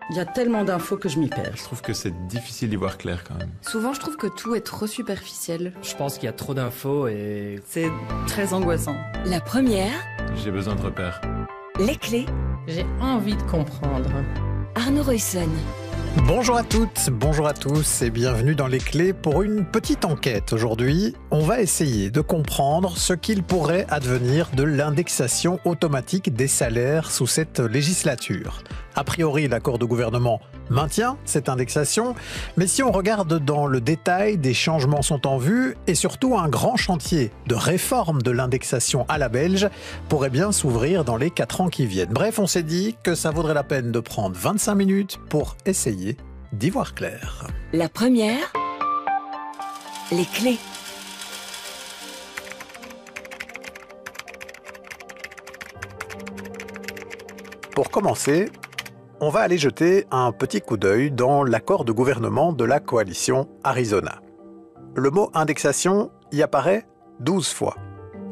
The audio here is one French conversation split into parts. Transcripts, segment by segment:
Il y a tellement d'infos que je m'y perds. Je trouve que c'est difficile d'y voir clair quand même. Souvent, je trouve que tout est trop superficiel. Je pense qu'il y a trop d'infos et... C'est très angoissant. La première, J'ai besoin de repères. les clés, J'ai envie de comprendre. Arnaud Roysson. Bonjour à toutes, bonjour à tous et bienvenue dans Les Clés pour une petite enquête. Aujourd'hui, on va essayer de comprendre ce qu'il pourrait advenir de l'indexation automatique des salaires sous cette législature. A priori, l'accord de gouvernement maintient cette indexation, mais si on regarde dans le détail, des changements sont en vue et surtout un grand chantier de réforme de l'indexation à la belge pourrait bien s'ouvrir dans les 4 ans qui viennent. Bref, on s'est dit que ça vaudrait la peine de prendre 25 minutes pour essayer d'y voir clair. La première, les clés. Pour commencer, on va aller jeter un petit coup d'œil dans l'accord de gouvernement de la coalition Arizona. Le mot indexation y apparaît 12 fois,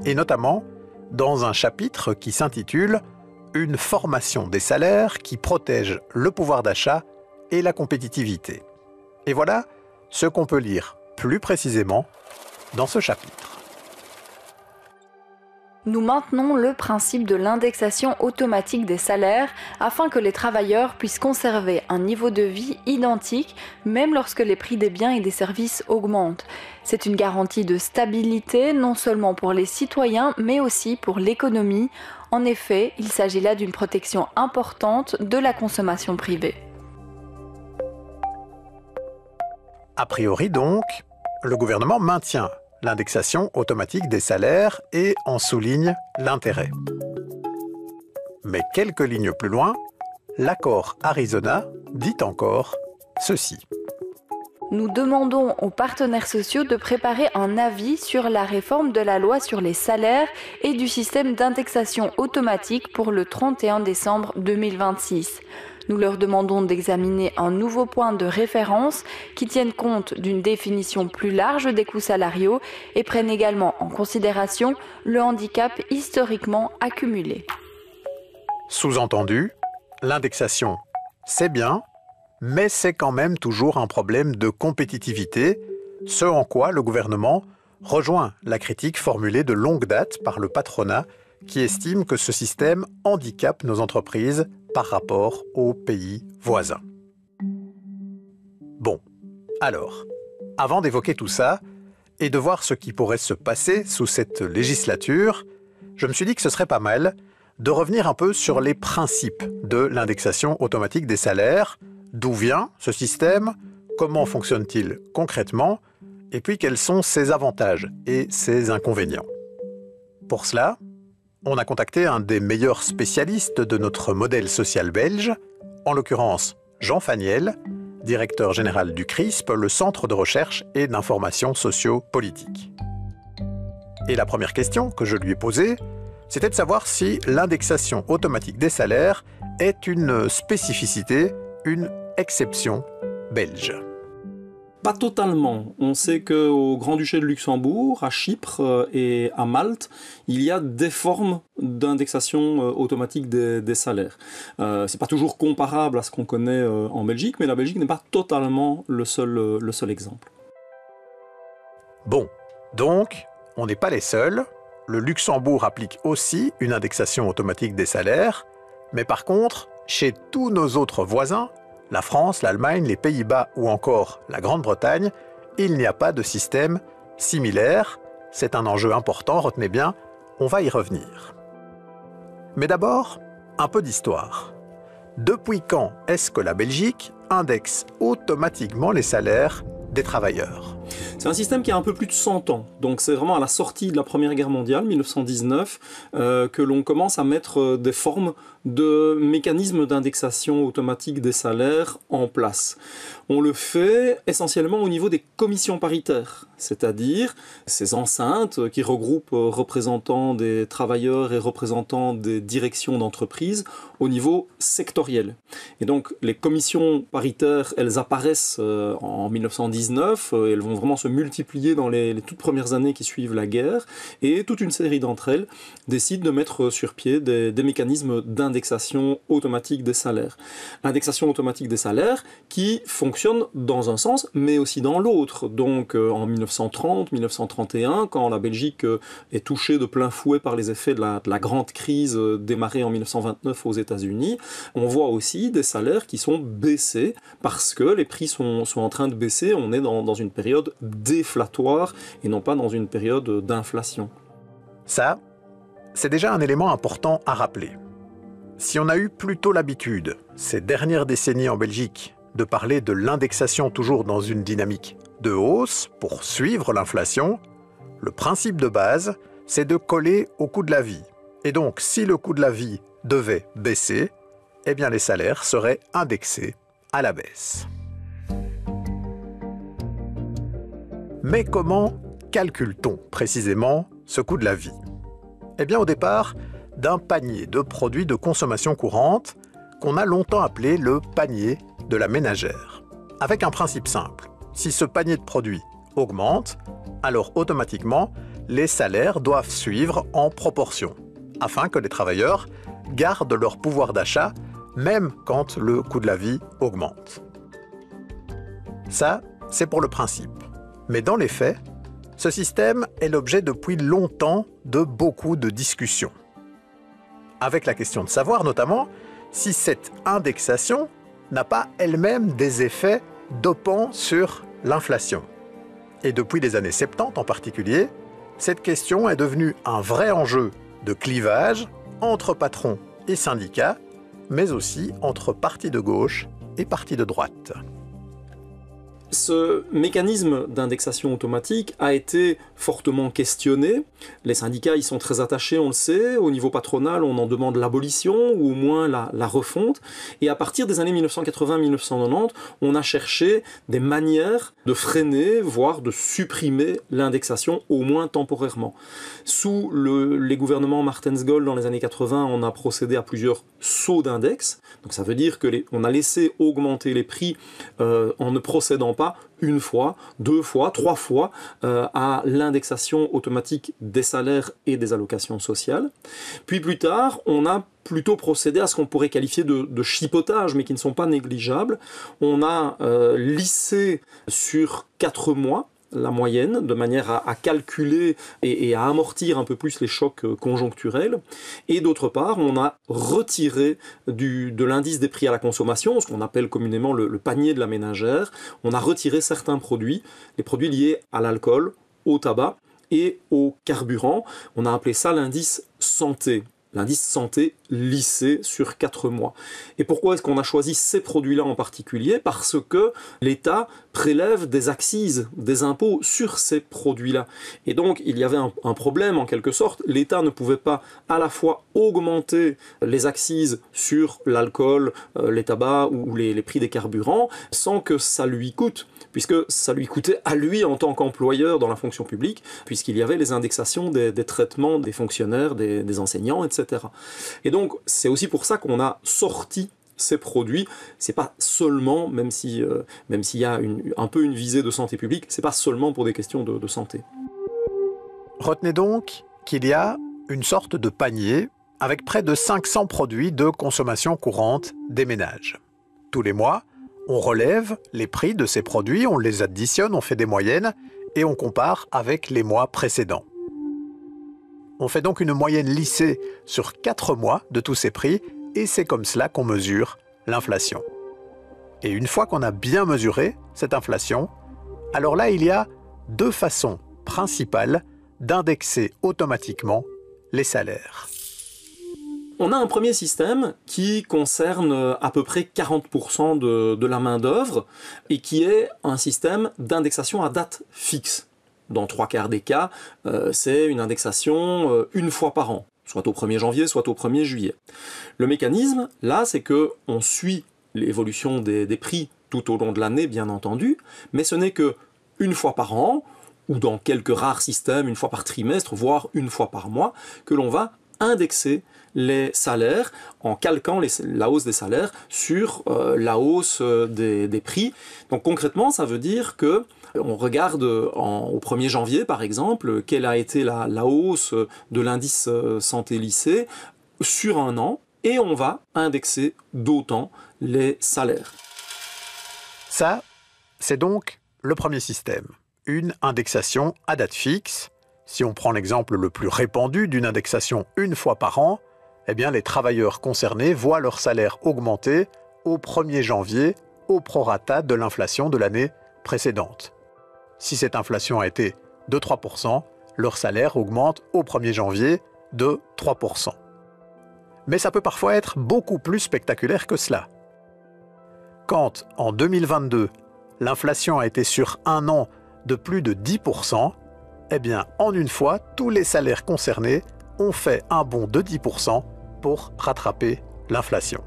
et notamment dans un chapitre qui s'intitule « Une formation des salaires qui protège le pouvoir d'achat et la compétitivité ». Et voilà ce qu'on peut lire plus précisément dans ce chapitre. Nous maintenons le principe de l'indexation automatique des salaires afin que les travailleurs puissent conserver un niveau de vie identique même lorsque les prix des biens et des services augmentent. C'est une garantie de stabilité non seulement pour les citoyens mais aussi pour l'économie. En effet, il s'agit là d'une protection importante de la consommation privée. A priori donc, le gouvernement maintient l'indexation automatique des salaires et en souligne l'intérêt. Mais quelques lignes plus loin, l'accord Arizona dit encore ceci. Nous demandons aux partenaires sociaux de préparer un avis sur la réforme de la loi sur les salaires et du système d'indexation automatique pour le 31 décembre 2026. Nous leur demandons d'examiner un nouveau point de référence qui tienne compte d'une définition plus large des coûts salariaux et prenne également en considération le handicap historiquement accumulé. Sous-entendu, l'indexation, c'est bien, mais c'est quand même toujours un problème de compétitivité, ce en quoi le gouvernement rejoint la critique formulée de longue date par le patronat qui estime que ce système handicape nos entreprises par rapport aux pays voisins. Bon, alors, avant d'évoquer tout ça et de voir ce qui pourrait se passer sous cette législature, je me suis dit que ce serait pas mal de revenir un peu sur les principes de l'indexation automatique des salaires, d'où vient ce système, comment fonctionne-t-il concrètement, et puis quels sont ses avantages et ses inconvénients. Pour cela, on a contacté un des meilleurs spécialistes de notre modèle social belge, en l'occurrence Jean Faniel, directeur général du CRISP, le Centre de recherche et d'information socio-politique. Et la première question que je lui ai posée, c'était de savoir si l'indexation automatique des salaires est une spécificité, une exception belge. Pas totalement. On sait qu'au Grand-Duché de Luxembourg, à Chypre et à Malte, il y a des formes d'indexation automatique des salaires. C'est pas toujours comparable à ce qu'on connaît en Belgique, mais la Belgique n'est pas totalement le seul exemple. Bon, donc, on n'est pas les seuls. Le Luxembourg applique aussi une indexation automatique des salaires, mais par contre, chez tous nos autres voisins, la France, l'Allemagne, les Pays-Bas ou encore la Grande-Bretagne, il n'y a pas de système similaire. C'est un enjeu important, retenez bien, on va y revenir. Mais d'abord, un peu d'histoire. Depuis quand est-ce que la Belgique indexe automatiquement les salaires des travailleurs ? C'est un système qui a un peu plus de 100 ans, donc c'est vraiment à la sortie de la Première Guerre mondiale, 1919, que l'on commence à mettre des formes de mécanismes d'indexation automatique des salaires en place. On le fait essentiellement au niveau des commissions paritaires, c'est-à-dire ces enceintes qui regroupent représentants des travailleurs et représentants des directions d'entreprise au niveau sectoriel. Et donc les commissions paritaires, elles apparaissent en 1919, elles vont vraiment se multiplier dans les toutes premières années qui suivent la guerre, et toute une série d'entre elles décident de mettre sur pied des mécanismes d'indexation l'indexation automatique des salaires. L'indexation automatique des salaires qui fonctionne dans un sens, mais aussi dans l'autre. Donc en 1930, 1931, quand la Belgique est touchée de plein fouet par les effets de la grande crise démarrée en 1929 aux États-Unis, on voit aussi des salaires qui sont baissés parce que les prix sont en train de baisser. On est dans une période déflatoire et non pas dans une période d'inflation. Ça, c'est déjà un élément important à rappeler. Si on a eu plutôt l'habitude, ces dernières décennies en Belgique, de parler de l'indexation toujours dans une dynamique de hausse pour suivre l'inflation, le principe de base, c'est de coller au coût de la vie. Et donc, si le coût de la vie devait baisser, eh bien les salaires seraient indexés à la baisse. Mais comment calcule-t-on précisément ce coût de la vie? Eh bien au départ, d'un panier de produits de consommation courante qu'on a longtemps appelé le panier de la ménagère. Avec un principe simple, si ce panier de produits augmente, alors automatiquement, les salaires doivent suivre en proportion, afin que les travailleurs gardent leur pouvoir d'achat, même quand le coût de la vie augmente. Ça, c'est pour le principe. Mais dans les faits, ce système est l'objet depuis longtemps de beaucoup de discussions. Avec la question de savoir notamment si cette indexation n'a pas elle-même des effets dopants sur l'inflation. Et depuis les années 70 en particulier, cette question est devenue un vrai enjeu de clivage entre patrons et syndicats, mais aussi entre partis de gauche et partis de droite. Ce mécanisme d'indexation automatique a été fortement questionné. Les syndicats y sont très attachés, on le sait. Au niveau patronal, on en demande l'abolition ou au moins la refonte. Et à partir des années 1980-1990, on a cherché des manières de freiner, voire de supprimer l'indexation, au moins temporairement. Sous les gouvernements Martens-Gold dans les années 80, on a procédé à plusieurs sauts d'index. Donc ça veut dire qu'on a laissé augmenter les prix en ne procédant pas une fois, deux fois, trois fois à l'indexation automatique des salaires et des allocations sociales. Puis plus tard, on a plutôt procédé à ce qu'on pourrait qualifier de chipotage, mais qui ne sont pas négligeables. On a lissé sur 4 mois la moyenne, de manière à calculer et à amortir un peu plus les chocs conjoncturels. Et d'autre part, on a retiré de l'indice des prix à la consommation, ce qu'on appelle communément le panier de la ménagère, on a retiré certains produits, les produits liés à l'alcool, au tabac et au carburant. On a appelé ça l'indice santé. L'indice santé lissé sur 4 mois. Et pourquoi est-ce qu'on a choisi ces produits-là en particulier? Parce que l'État prélève des accises, des impôts sur ces produits-là. Et donc, il y avait un problème en quelque sorte. L'État ne pouvait pas à la fois augmenter les accises sur l'alcool, les tabacs ou les prix des carburants sans que ça lui coûte, puisque ça lui coûtait à lui en tant qu'employeur dans la fonction publique, puisqu'il y avait les indexations des traitements des fonctionnaires, des enseignants, etc. Et donc, c'est aussi pour ça qu'on a sorti ces produits. C'est pas seulement, même s'il y a un peu une visée de santé publique, c'est pas seulement pour des questions de santé. Retenez donc qu'il y a une sorte de panier avec près de 500 produits de consommation courante des ménages. Tous les mois, on relève les prix de ces produits, on les additionne, on fait des moyennes et on compare avec les mois précédents. On fait donc une moyenne lissée sur 4 mois de tous ces prix et c'est comme cela qu'on mesure l'inflation. Et une fois qu'on a bien mesuré cette inflation, alors là, il y a 2 façons principales d'indexer automatiquement les salaires. On a un premier système qui concerne à peu près 40% de la main-d'œuvre et qui est un système d'indexation à date fixe. Dans 3/4 des cas, c'est une indexation une fois par an, soit au 1er janvier, soit au 1er juillet. Le mécanisme, là, c'est qu'on suit l'évolution des prix tout au long de l'année, bien entendu, mais ce n'est que une fois par an, ou dans quelques rares systèmes, une fois par trimestre, voire une fois par mois, que l'on va indexer les salaires en calquant la hausse des salaires sur la hausse des prix. Donc concrètement, ça veut dire que on regarde au 1er janvier, par exemple, quelle a été la hausse de l'indice santé lycée sur un an. et on va indexer d'autant les salaires. Ça, c'est donc le premier système, une indexation à date fixe. Si on prend l'exemple le plus répandu d'une indexation une fois par an, eh bien les travailleurs concernés voient leur salaire augmenter au 1er janvier au prorata de l'inflation de l'année précédente. Si cette inflation a été de 3%, leur salaire augmente au 1er janvier de 3%. Mais ça peut parfois être beaucoup plus spectaculaire que cela. Quand, en 2022, l'inflation a été sur un an de plus de 10%, eh bien, en une fois, tous les salaires concernés ont fait un bond de 10% pour rattraper l'inflation.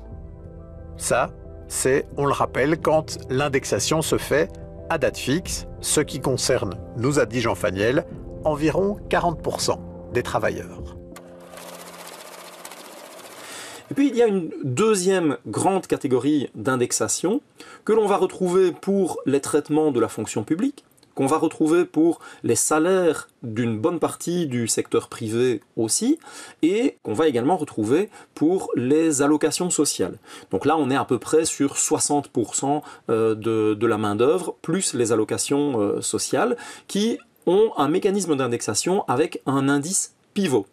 Ça, c'est, on le rappelle, quand l'indexation se fait à date fixe, ce qui concerne, nous a dit Jean Faniel, environ 40% des travailleurs. Et puis il y a une deuxième grande catégorie d'indexation que l'on va retrouver pour les traitements de la fonction publique, qu'on va retrouver pour les salaires d'une bonne partie du secteur privé aussi, et qu'on va également retrouver pour les allocations sociales. Donc là, on est à peu près sur 60% de la main-d'œuvre, plus les allocations sociales, qui ont un mécanisme d'indexation avec un indice pivot.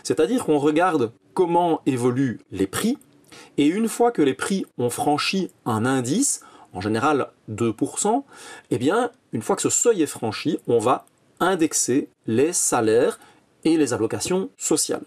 C'est-à-dire qu'on regarde comment évoluent les prix, et une fois que les prix ont franchi un indice, en général 2%, eh bien, une fois que ce seuil est franchi, on va indexer les salaires et les allocations sociales.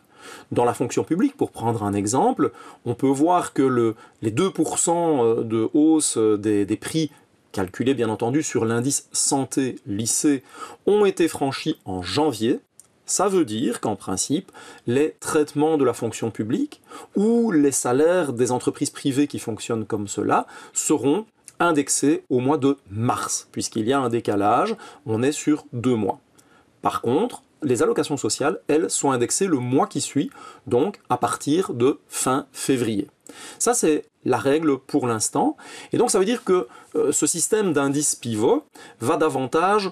Dans la fonction publique, pour prendre un exemple, on peut voir que les 2% de hausse des prix, calculés bien entendu sur l'indice santé lycée, ont été franchis en janvier. Ça veut dire qu'en principe, les traitements de la fonction publique ou les salaires des entreprises privées qui fonctionnent comme cela seront indexés au mois de mars, puisqu'il y a un décalage, on est sur 2 mois. Par contre, les allocations sociales, elles, sont indexées le mois qui suit, donc à partir de fin février. Ça, c'est la règle pour l'instant. Et donc, ça veut dire que ce système d'indice pivot va davantage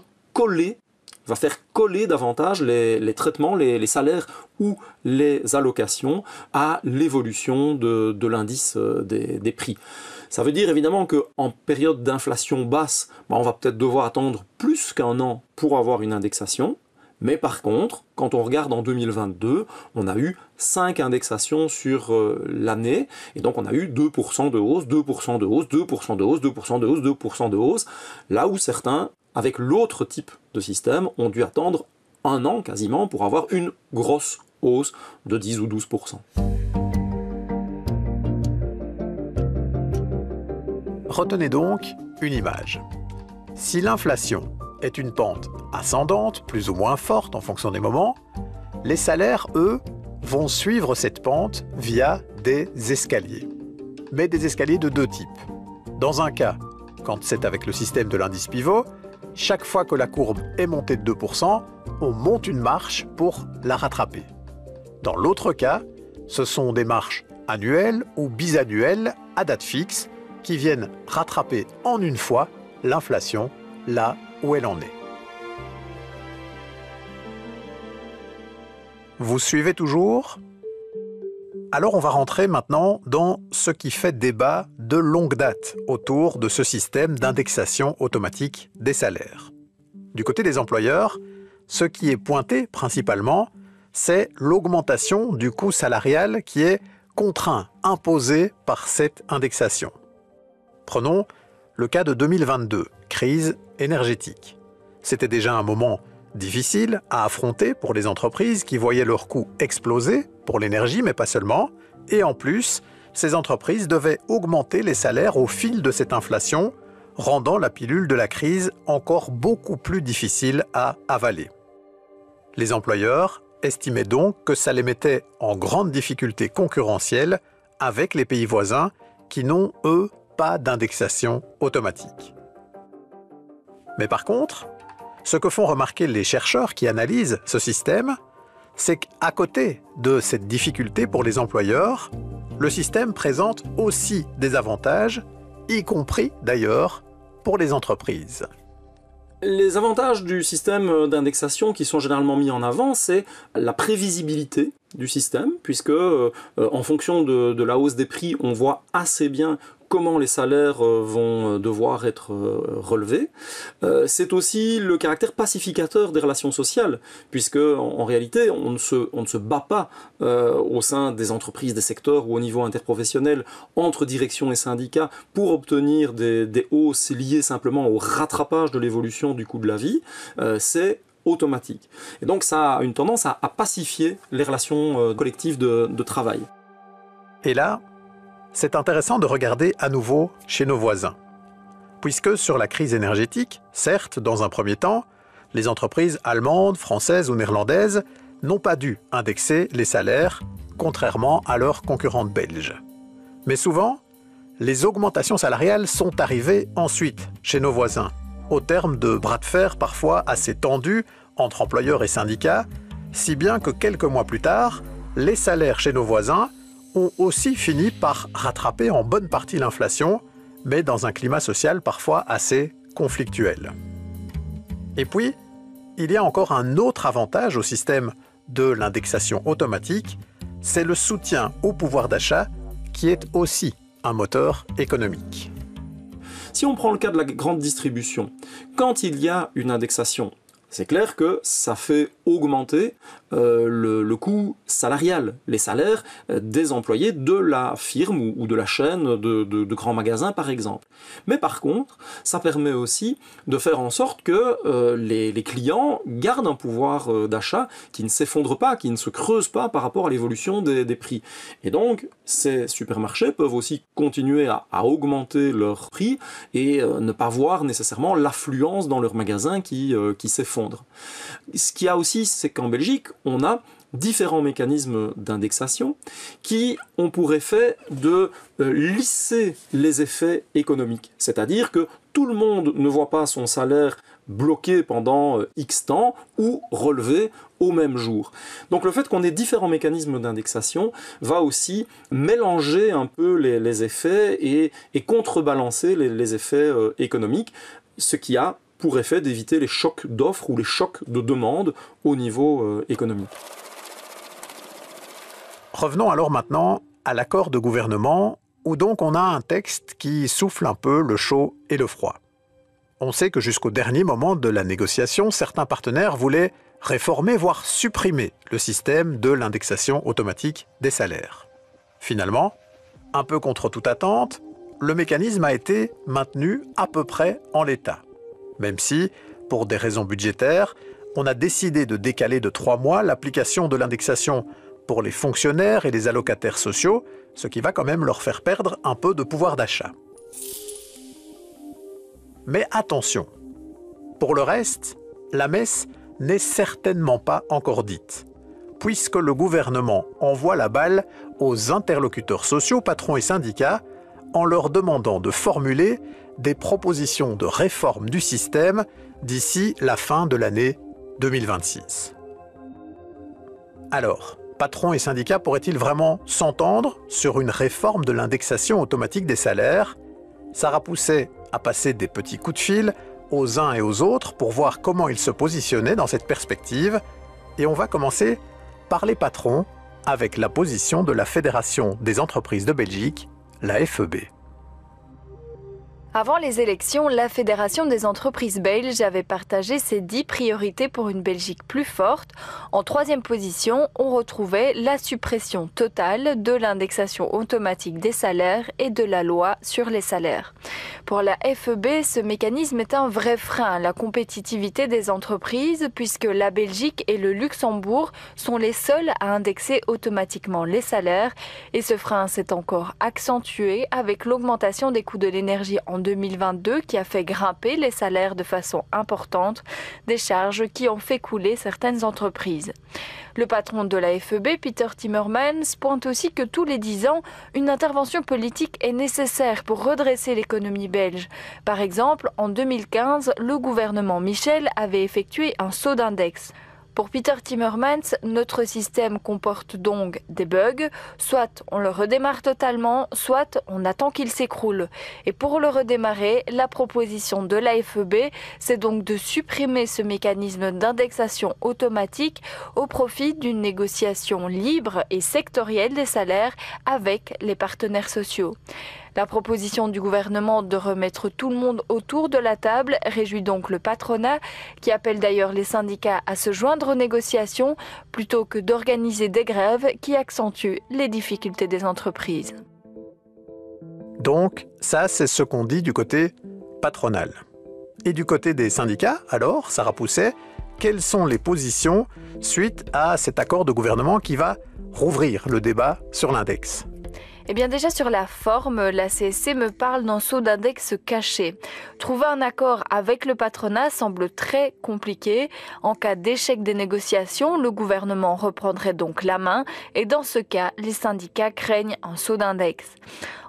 va faire coller davantage les traitements, les salaires ou les allocations à l'évolution de l'indice des prix. Ça veut dire évidemment qu'en période d'inflation basse, on va peut-être devoir attendre plus qu'un an pour avoir une indexation. Mais par contre, quand on regarde en 2022, on a eu 5 indexations sur l'année, et donc on a eu 2% de hausse, 2% de hausse, 2% de hausse, 2% de hausse, 2% de hausse, là où certains, avec l'autre type de système, ont dû attendre un an quasiment pour avoir une grosse hausse de 10 ou 12%. Retenez donc une image. Si l'inflation est une pente ascendante, plus ou moins forte en fonction des moments, les salaires, eux, vont suivre cette pente via des escaliers. Mais des escaliers de 2 types. Dans un cas, quand c'est avec le système de l'indice pivot, chaque fois que la courbe est montée de 2%, on monte une marche pour la rattraper. Dans l'autre cas, ce sont des marches annuelles ou bisannuelles à date fixe qui viennent rattraper en une fois l'inflation là où elle en est. Vous suivez toujours ? Alors on va rentrer maintenant dans ce qui fait débat de longue date autour de ce système d'indexation automatique des salaires. Du côté des employeurs, ce qui est pointé principalement, c'est l'augmentation du coût salarial qui est contraint, imposé par cette indexation. Prenons le cas de 2022, crise énergétique. C'était déjà un moment difficile à affronter pour les entreprises qui voyaient leurs coûts exploser pour l'énergie, mais pas seulement. Et en plus, ces entreprises devaient augmenter les salaires au fil de cette inflation, rendant la pilule de la crise encore beaucoup plus difficile à avaler. Les employeurs estimaient donc que ça les mettait en grande difficulté concurrentielle avec les pays voisins qui n'ont, eux, pas d'indexation automatique. Mais par contre, ce que font remarquer les chercheurs qui analysent ce système, c'est qu'à côté de cette difficulté pour les employeurs, le système présente aussi des avantages, y compris d'ailleurs pour les entreprises. Les avantages du système d'indexation qui sont généralement mis en avant, c'est la prévisibilité du système, puisque en fonction de la hausse des prix, on voit assez bien comment les salaires vont devoir être relevés. C'est aussi le caractère pacificateur des relations sociales, puisque en réalité, on ne se bat pas au sein des entreprises, des secteurs ou au niveau interprofessionnel entre direction et syndicats pour obtenir des hausses liées simplement au rattrapage de l'évolution du coût de la vie. C'est automatique. Et donc ça a une tendance à pacifier les relations collectives de travail. Et là, c'est intéressant de regarder à nouveau chez nos voisins. Puisque sur la crise énergétique, certes, dans un premier temps, les entreprises allemandes, françaises ou néerlandaises n'ont pas dû indexer les salaires, contrairement à leurs concurrentes belges. Mais souvent, les augmentations salariales sont arrivées ensuite chez nos voisins, au terme de bras de fer parfois assez tendus entre employeurs et syndicats, si bien que quelques mois plus tard, les salaires chez nos voisins ont aussi fini par rattraper en bonne partie l'inflation, mais dans un climat social parfois assez conflictuel. Et puis, il y a encore un autre avantage au système de l'indexation automatique, c'est le soutien au pouvoir d'achat qui est aussi un moteur économique. Si on prend le cas de la grande distribution, quand il y a une indexation, c'est clair que ça fait augmenter le coût salarial, les salaires des employés de la firme ou de la chaîne de grands magasins par exemple. Mais par contre, ça permet aussi de faire en sorte que les clients gardent un pouvoir d'achat qui ne s'effondre pas, qui ne se creuse pas par rapport à l'évolution des prix. Et donc, ces supermarchés peuvent aussi continuer à augmenter leurs prix et ne pas voir nécessairement l'affluence dans leurs magasins qui s'effondre. Ce qu'il y a aussi, c'est qu'en Belgique, on a différents mécanismes d'indexation qui ont pour effet de lisser les effets économiques. C'est-à-dire que tout le monde ne voit pas son salaire bloqué pendant X temps ou relevé au même jour. Donc le fait qu'on ait différents mécanismes d'indexation va aussi mélanger un peu les effets et contrebalancer les effets économiques, ce qui a pour effet d'éviter les chocs d'offres ou les chocs de demande au niveau économique. Revenons alors maintenant à l'accord de gouvernement, où donc on a un texte qui souffle un peu le chaud et le froid. On sait que jusqu'au dernier moment de la négociation, certains partenaires voulaient réformer, voire supprimer le système de l'indexation automatique des salaires. Finalement, un peu contre toute attente, le mécanisme a été maintenu à peu près en l'état. Même si, pour des raisons budgétaires, on a décidé de décaler de 3 mois l'application de l'indexation pour les fonctionnaires et les allocataires sociaux, ce qui va quand même leur faire perdre un peu de pouvoir d'achat. Mais attention, pour le reste, la messe n'est certainement pas encore dite, puisque le gouvernement envoie la balle aux interlocuteurs sociaux, patrons et syndicats, en leur demandant de formuler des propositions de réforme du système d'ici la fin de l'année 2026. Alors, patrons et syndicats pourraient-ils vraiment s'entendre sur une réforme de l'indexation automatique des salaires? Sarah Pousset a passé des petits coups de fil aux uns et aux autres pour voir comment ils se positionnaient dans cette perspective, et on va commencer par les patrons avec la position de la Fédération des entreprises de Belgique, la FEB. Avant les élections, la Fédération des entreprises belges avait partagé ses 10 priorités pour une Belgique plus forte. En 3e position, on retrouvait la suppression totale de l'indexation automatique des salaires et de la loi sur les salaires. Pour la FEB, ce mécanisme est un vrai frein à la compétitivité des entreprises puisque la Belgique et le Luxembourg sont les seuls à indexer automatiquement les salaires et ce frein s'est encore accentué avec l'augmentation des coûts de l'énergie en 2022 qui a fait grimper les salaires de façon importante, des charges qui ont fait couler certaines entreprises. Le patron de la FEB, Peter Timmermans, pointe aussi que tous les 10 ans, une intervention politique est nécessaire pour redresser l'économie belge. Par exemple, en 2015, le gouvernement Michel avait effectué un saut d'index. Pour Peter Timmermans, notre système comporte donc des bugs. Soit on le redémarre totalement, soit on attend qu'il s'écroule. Et pour le redémarrer, la proposition de la FEB, c'est donc de supprimer ce mécanisme d'indexation automatique au profit d'une négociation libre et sectorielle des salaires avec les partenaires sociaux. La proposition du gouvernement de remettre tout le monde autour de la table réjouit donc le patronat, qui appelle d'ailleurs les syndicats à se joindre aux négociations plutôt que d'organiser des grèves qui accentuent les difficultés des entreprises. Donc, ça, c'est ce qu'on dit du côté patronal. Et du côté des syndicats, alors, Sarah Pousset, quelles sont les positions suite à cet accord de gouvernement qui va rouvrir le débat sur l'index ? Eh bien déjà sur la forme, la CSC me parle d'un saut d'index caché. Trouver un accord avec le patronat semble très compliqué. En cas d'échec des négociations, le gouvernement reprendrait donc la main et dans ce cas, les syndicats craignent un saut d'index.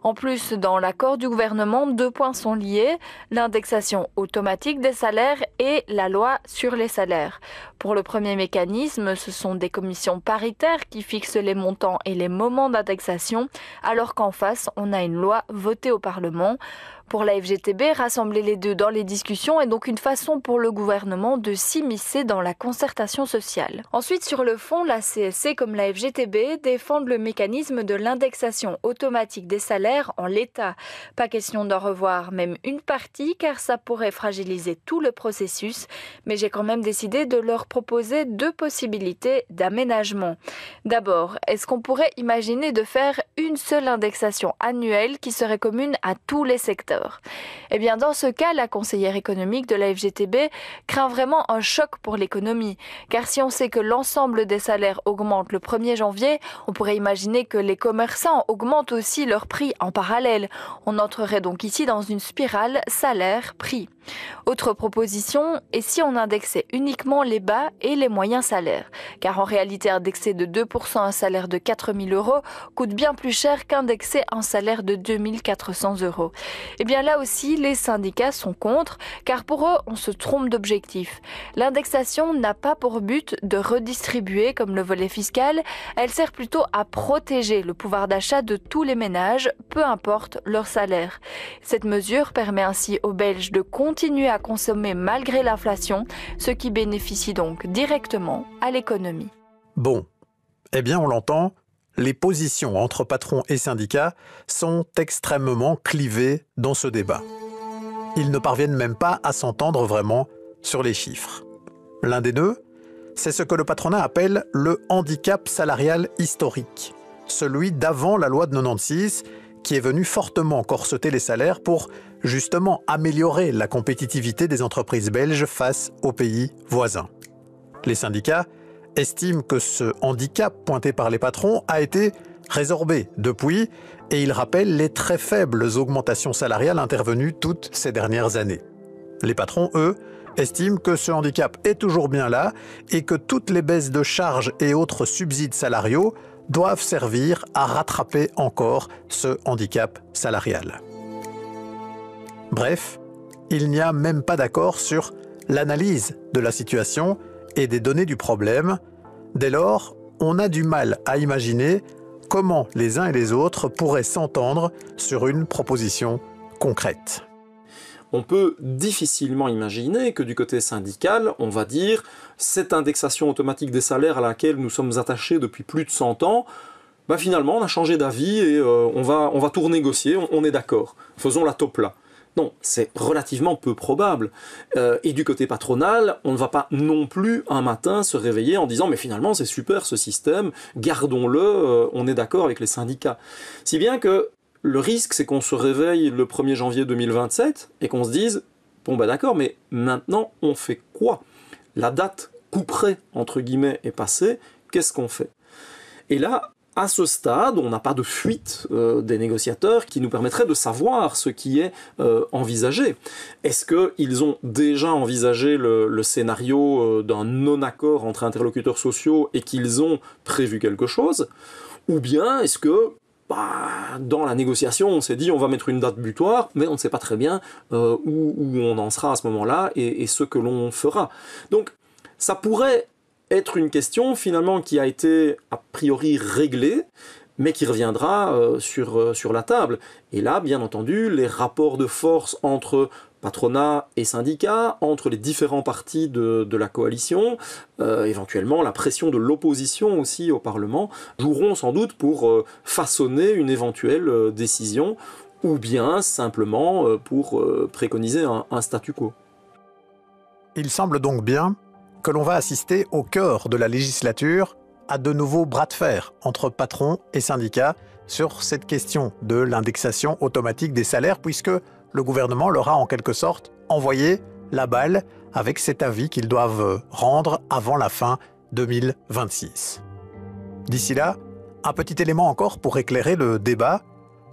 En plus, dans l'accord du gouvernement, 2 points sont liés, l'indexation automatique des salaires et la loi sur les salaires. Pour le premier mécanisme, ce sont des commissions paritaires qui fixent les montants et les moments d'indexation, alors qu'en face, on a une loi votée au Parlement. Pour la FGTB, rassembler les deux dans les discussions est donc une façon pour le gouvernement de s'immiscer dans la concertation sociale. Ensuite, sur le fond, la CSC comme la FGTB défendent le mécanisme de l'indexation automatique des salaires en l'état. Pas question d'en revoir même une partie car ça pourrait fragiliser tout le processus, mais j'ai quand même décidé de leur proposer 2 possibilités d'aménagement. D'abord, est-ce qu'on pourrait imaginer de faire une seule indexation annuelle qui serait commune à tous les secteurs ? Eh bien, dans ce cas, la conseillère économique de la FGTB craint vraiment un choc pour l'économie. Car si on sait que l'ensemble des salaires augmente le 1er janvier, on pourrait imaginer que les commerçants augmentent aussi leurs prix en parallèle. On entrerait donc ici dans une spirale salaire-prix. Autre proposition, et si on indexait uniquement les bas et les moyens salaires ? Car en réalité, indexer de 2% un salaire de 4 000 € coûte bien plus cher qu'indexer un salaire de 2 400 €. Eh bien là aussi, les syndicats sont contre, car pour eux, on se trompe d'objectif. L'indexation n'a pas pour but de redistribuer comme le volet fiscal, elle sert plutôt à protéger le pouvoir d'achat de tous les ménages, peu importe leur salaire. Cette mesure permet ainsi aux Belges de continuer à consommer malgré l'inflation, ce qui bénéficie donc directement à l'économie. Bon, eh bien on l'entend, les positions entre patrons et syndicats sont extrêmement clivées dans ce débat. Ils ne parviennent même pas à s'entendre vraiment sur les chiffres. L'un des deux, c'est ce que le patronat appelle le handicap salarial historique, celui d'avant la loi de 96, qui est venu fortement corseter les salaires pour justement améliorer la compétitivité des entreprises belges face aux pays voisins. Les syndicats estiment que ce handicap pointé par les patrons a été résorbé depuis et ils rappellent les très faibles augmentations salariales intervenues toutes ces dernières années. Les patrons, eux, estiment que ce handicap est toujours bien là et que toutes les baisses de charges et autres subsides salariaux doivent servir à rattraper encore ce handicap salarial. Bref, il n'y a même pas d'accord sur l'analyse de la situation et des données du problème. Dès lors, on a du mal à imaginer comment les uns et les autres pourraient s'entendre sur une proposition concrète. On peut difficilement imaginer que du côté syndical, on va dire cette indexation automatique des salaires à laquelle nous sommes attachés depuis plus de 100 ans, finalement on a changé d'avis et on va tout renégocier, on est d'accord, faisons la taupe là. Non, c'est relativement peu probable. Et du côté patronal, on ne va pas non plus un matin se réveiller en disant « mais finalement c'est super ce système, gardons-le, on est d'accord avec les syndicats ». Si bien que le risque, c'est qu'on se réveille le 1er janvier 2027 et qu'on se dise « bon d'accord, mais maintenant on fait quoi ? La date couperet, entre guillemets, est passée, qu'est-ce qu'on fait ?» Et là, à ce stade, on n'a pas de fuite des négociateurs qui nous permettrait de savoir ce qui est envisagé. Est-ce qu'ils ont déjà envisagé le scénario d'un non-accord entre interlocuteurs sociaux et qu'ils ont prévu quelque chose ? Ou bien est-ce que dans la négociation, on s'est dit on va mettre une date butoir, mais on ne sait pas très bien où on en sera à ce moment-là et ce que l'on fera. Donc ça pourrait être une question finalement qui a été a priori réglée, mais qui reviendra sur la table. Et là, bien entendu, les rapports de force entre patronat et syndicats, entre les différents partis de la coalition, éventuellement la pression de l'opposition aussi au Parlement, joueront sans doute pour façonner une éventuelle décision, ou bien simplement pour préconiser un statu quo. Il semble donc bien que l'on va assister au cœur de la législature à de nouveaux bras de fer entre patrons et syndicats sur cette question de l'indexation automatique des salaires, puisque le gouvernement leur a en quelque sorte envoyé la balle avec cet avis qu'ils doivent rendre avant la fin 2026. D'ici là, un petit élément encore pour éclairer le débat.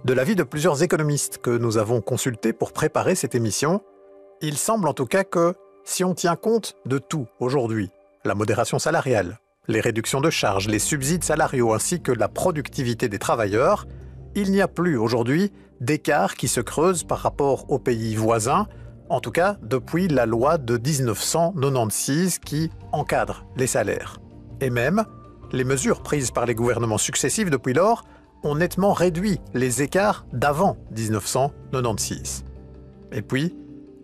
De l'avis de plusieurs économistes que nous avons consultés pour préparer cette émission, il semble en tout cas que si on tient compte de tout aujourd'hui, la modération salariale, les réductions de charges, les subsides salariaux ainsi que la productivité des travailleurs, il n'y a plus aujourd'hui d'écart qui se creuse par rapport aux pays voisins, en tout cas depuis la loi de 1996 qui encadre les salaires. Et même, les mesures prises par les gouvernements successifs depuis lors ont nettement réduit les écarts d'avant 1996. Et puis,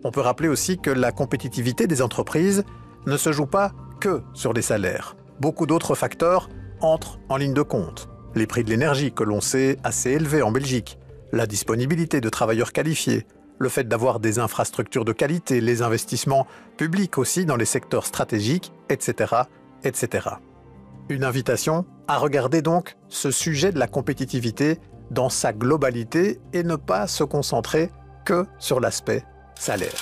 on peut rappeler aussi que la compétitivité des entreprises ne se joue pas que sur les salaires. Beaucoup d'autres facteurs entrent en ligne de compte. Les prix de l'énergie que l'on sait assez élevés en Belgique, la disponibilité de travailleurs qualifiés, le fait d'avoir des infrastructures de qualité, les investissements publics aussi dans les secteurs stratégiques, etc., etc. Une invitation à regarder donc ce sujet de la compétitivité dans sa globalité et ne pas se concentrer que sur l'aspect salaire.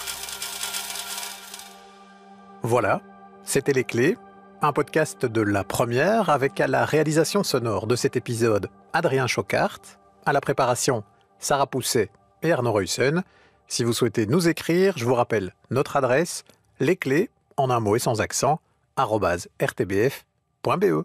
Voilà, c'était Les Clés, un podcast de La Première avec à la réalisation sonore de cet épisode Adrien Chocart, à la préparation Sarah Pousset et Arnaud Ruyssen. Si vous souhaitez nous écrire, je vous rappelle notre adresse, lesclés, en un mot et sans accent, @rtbf.be.